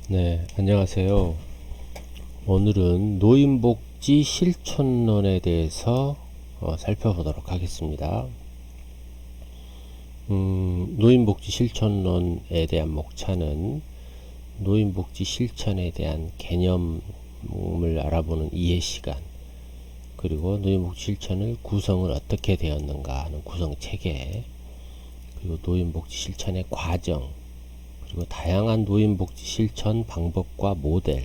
네, 안녕하세요. 오늘은 노인복지 실천론에 대해서 살펴보도록 하겠습니다. 노인복지 실천론에 대한 목차는 노인복지 실천에 대한 개념을 알아보는 이해 시간, 그리고 노인복지 실천의 구성은 어떻게 되었는가 하는 구성 체계, 그리고 노인복지 실천의 과정, 그리고 다양한 노인복지 실천 방법과 모델,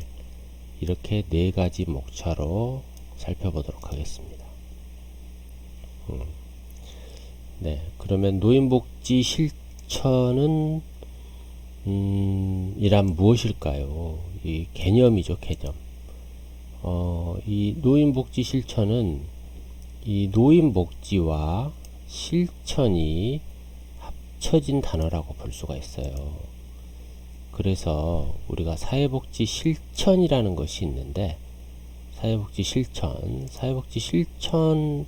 이렇게 네 가지 목차로 살펴보도록 하겠습니다. 네, 그러면 노인복지 실천은 이란 무엇일까요? 이 개념이죠, 개념. 이 노인복지 실천은 이 노인복지와 실천이 합쳐진 단어라고 볼 수가 있어요. 그래서 우리가 사회복지 실천이라는 것이 있는데, 사회복지 실천에서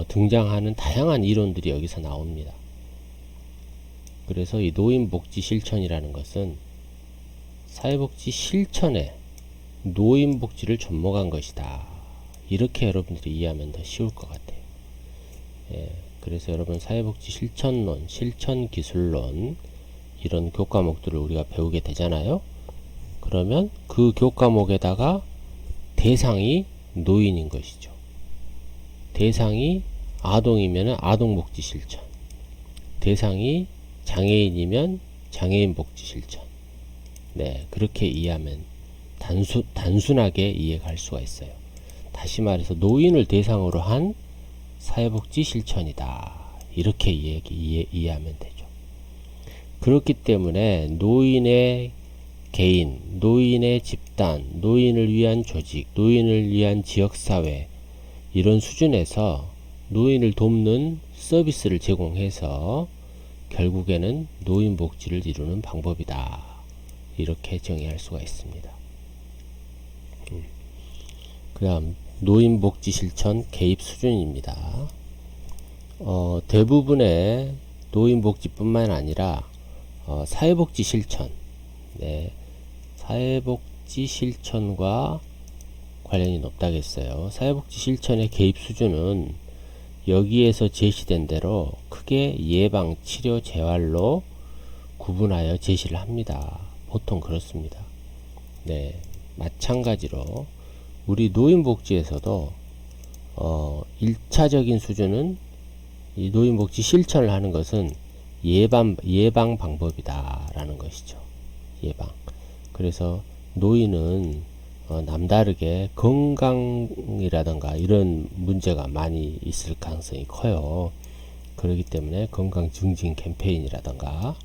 등장하는 다양한 이론들이 여기서 나옵니다. 그래서 이 노인복지 실천이라는 것은 사회복지 실천에 노인복지를 접목한 것이다. 이렇게 여러분들이 이해하면 더 쉬울 것 같아요. 예, 그래서 여러분 사회복지 실천론, 실천기술론 이런 교과목들을 우리가 배우게 되잖아요. 그러면 그 교과목에다가 대상이 노인인 것이죠. 대상이 아동이면 아동복지 실천, 대상이 장애인이면 장애인복지 실천. 네, 그렇게 이해하면 단순하게 이해가 할 수가 있어요. 다시 말해서 노인을 대상으로 한 사회복지 실천이다. 이렇게 이해하면 되죠. 그렇기 때문에 노인의 개인, 노인의 집단, 노인을 위한 조직, 노인을 위한 지역사회, 이런 수준에서 노인을 돕는 서비스를 제공해서 결국에는 노인복지를 이루는 방법이다. 이렇게 정의할 수가 있습니다. 그 다음 노인복지 실천 개입 수준입니다. 대부분의 노인복지뿐만 아니라 사회복지 실천, 네, 사회복지 실천과 관련이 높다겠어요. 사회복지 실천의 개입 수준은 여기에서 제시된 대로 크게 예방, 치료, 재활로 구분하여 제시를 합니다. 보통 그렇습니다. 네, 마찬가지로 우리 노인복지에서도 1차적인 수준은 이 노인복지 실천을 하는 것은 예방 방법이다 라는 것이죠. 예방. 그래서 노인은 남다르게 건강이라던가 이런 문제가 많이 있을 가능성이 커요. 그렇기 때문에 건강 증진 캠페인이라던가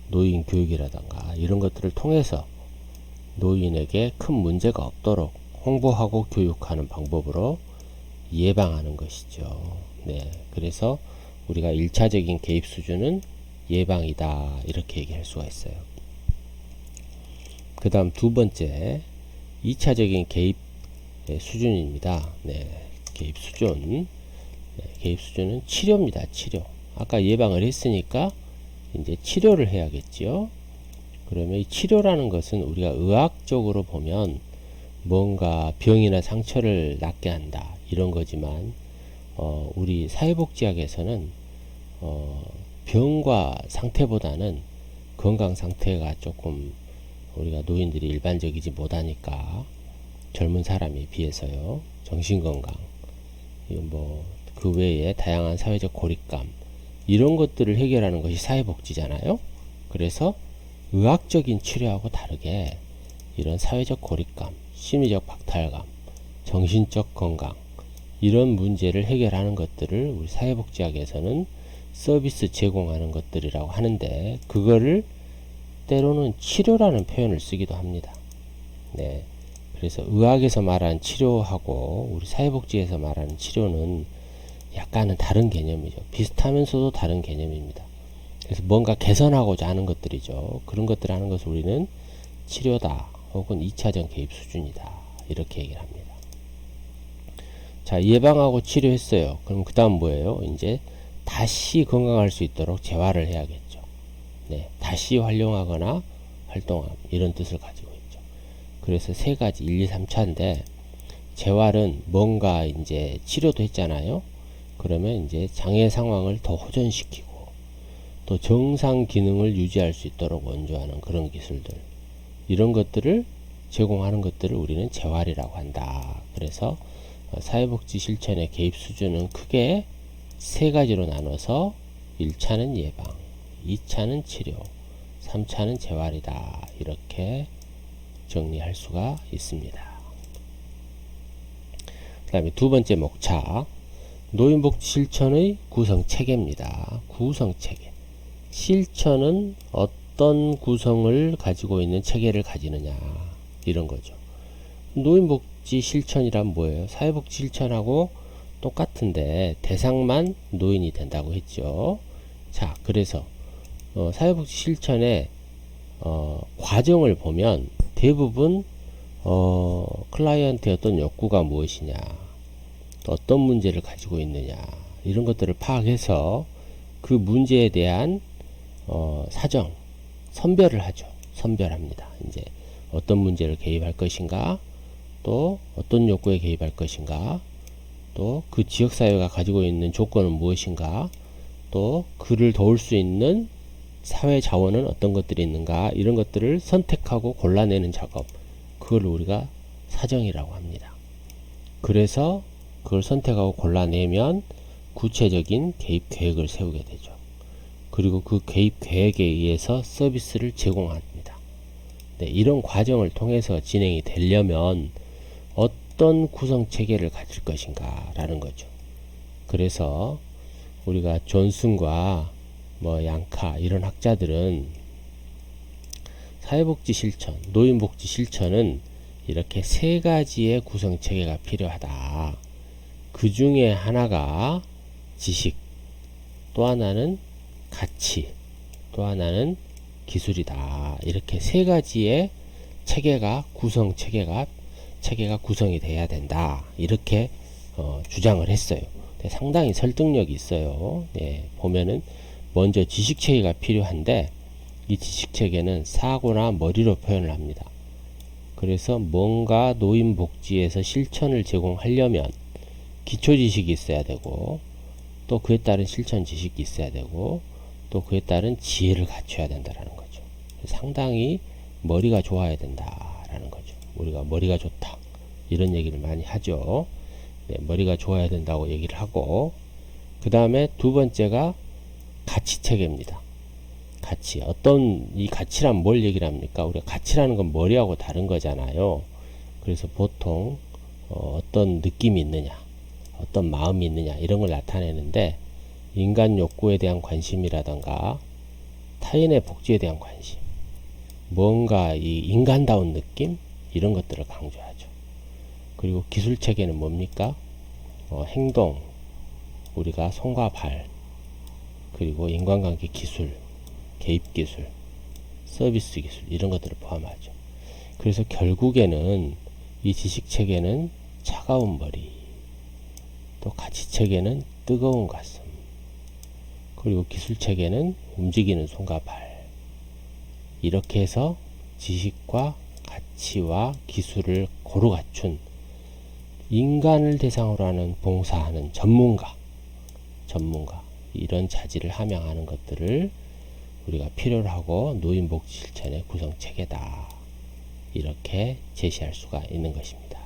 노인 교육이라던가 이런 것들을 통해서 노인에게 큰 문제가 없도록 홍보하고 교육하는 방법으로 예방하는 것이죠. 네, 그래서 우리가 1차적인 개입 수준은 예방이다 이렇게 얘기할 수가 있어요. 그 다음 두 번째 2차적인 개입 수준입니다. 네, 개입 수준. 네, 개입 수준은 치료입니다. 치료. 아까 예방을 했으니까 이제 치료를 해야겠죠. 그러면 이 치료라는 것은 우리가 의학적으로 보면 뭔가 병이나 상처를 낫게 한다 이런 거지만 우리 사회복지학에서는 병과 상태보다는 건강 상태가 조금 우리가 노인들이 일반적이지 못하니까 젊은 사람에 비해서요. 정신건강, 뭐 그 외에 다양한 사회적 고립감 이런 것들을 해결하는 것이 사회복지잖아요. 그래서 의학적인 치료하고 다르게 이런 사회적 고립감, 심리적 박탈감, 정신적 건강 이런 문제를 해결하는 것들을 우리 사회복지학에서는 서비스 제공하는 것들이라고 하는데, 그거를 때로는 치료라는 표현을 쓰기도 합니다. 네, 그래서 의학에서 말하는 치료하고 우리 사회복지에서 말하는 치료는 약간은 다른 개념이죠. 비슷하면서도 다른 개념입니다. 그래서 뭔가 개선하고자 하는 것들이죠. 그런 것들을 하는 것을 우리는 치료다 혹은 2차적 개입 수준이다 이렇게 얘기를 합니다. 자, 예방하고 치료했어요. 그럼 그 다음 뭐예요? 이제 다시 건강할 수 있도록 재활을 해야겠죠. 네, 다시 활용하거나 활동함 이런 뜻을 가지고 있죠. 그래서 세 가지 1, 2, 3차인데 재활은 뭔가 이제 치료도 했잖아요. 그러면 이제 장애 상황을 더 호전시키고 또 정상 기능을 유지할 수 있도록 원조하는 그런 기술들 이런 것들을 제공하는 것들을 우리는 재활이라고 한다. 그래서 사회복지 실천의 개입 수준은 크게 세 가지로 나눠서 1차는 예방, 2차는 치료, 3차는 재활이다. 이렇게 정리할 수가 있습니다. 그 다음에 두 번째 목차 노인복지 실천의 구성체계입니다. 구성체계 실천은 어떤 구성을 가지고 있는 체계를 가지느냐 이런 거죠. 노인복지 실천이란 뭐예요? 사회복지 실천하고 똑같은데 대상만 노인이 된다고 했죠. 자, 그래서 사회복지 실천의 과정을 보면 대부분 클라이언트의 어떤 욕구가 무엇이냐, 또 어떤 문제를 가지고 있느냐 이런 것들을 파악해서 그 문제에 대한 사정, 선별을 하죠. 선별합니다. 이제 어떤 문제를 개입할 것인가, 또 어떤 욕구에 개입할 것인가, 또 그 지역사회가 가지고 있는 조건은 무엇인가, 또 그를 도울 수 있는 사회 자원은 어떤 것들이 있는가 이런 것들을 선택하고 골라내는 작업 그걸 우리가 사정이라고 합니다. 그래서 그걸 선택하고 골라내면 구체적인 개입 계획을 세우게 되죠. 그리고 그 개입 계획에 의해서 서비스를 제공합니다. 네, 이런 과정을 통해서 진행이 되려면 어떤 구성체계를 가질 것인가 라는 거죠. 그래서 우리가 존슨과 양카 이런 학자들은 사회복지 실천, 노인복지 실천은 이렇게 세 가지의 구성체계가 필요하다. 그 중에 하나가 지식, 또 하나는 가치, 또 하나는 기술이다. 이렇게 세 가지의 체계가 구성이 돼야 된다. 이렇게 주장을 했어요. 상당히 설득력이 있어요. 보면은 먼저 지식체계가 필요한데 이 지식체계는 사고나 머리로 표현을 합니다. 그래서 뭔가 노인복지에서 실천을 제공하려면 기초지식이 있어야 되고 또 그에 따른 실천 지식이 있어야 되고 또 그에 따른 지혜를 갖춰야 된다라는 거죠. 상당히 머리가 좋아야 된다라는 거죠. 우리가 머리가 좋다 이런 얘기를 많이 하죠. 머리가 좋아야 된다고 얘기를 하고 그 다음에 두 번째가 가치체계입니다. 가치. 이 가치란 뭘 얘기를 합니까? 우리가 가치라는 건 머리하고 다른 거잖아요. 그래서 보통 어떤 느낌이 있느냐, 어떤 마음이 있느냐 이런 걸 나타내는데 인간 욕구에 대한 관심이라던가 타인의 복지에 대한 관심, 뭔가 이 인간다운 느낌 이런 것들을 강조하죠. 그리고 기술체계는 뭡니까? 행동, 우리가 손과 발, 그리고 인간관계 기술, 개입 기술, 서비스 기술 이런 것들을 포함하죠. 그래서 결국에는 이 지식체계는 차가운 머리, 또 가치체계는 뜨거운 가슴, 그리고 기술체계는 움직이는 손과 발 이렇게 해서 지식과 가치와 기술을 고루 갖춘 인간을 대상으로 하는 봉사하는 전문가 이런 자질을 함양하는 것들을 우리가 필요로 하고 노인복지 실천의 구성체계다 이렇게 제시할 수가 있는 것입니다.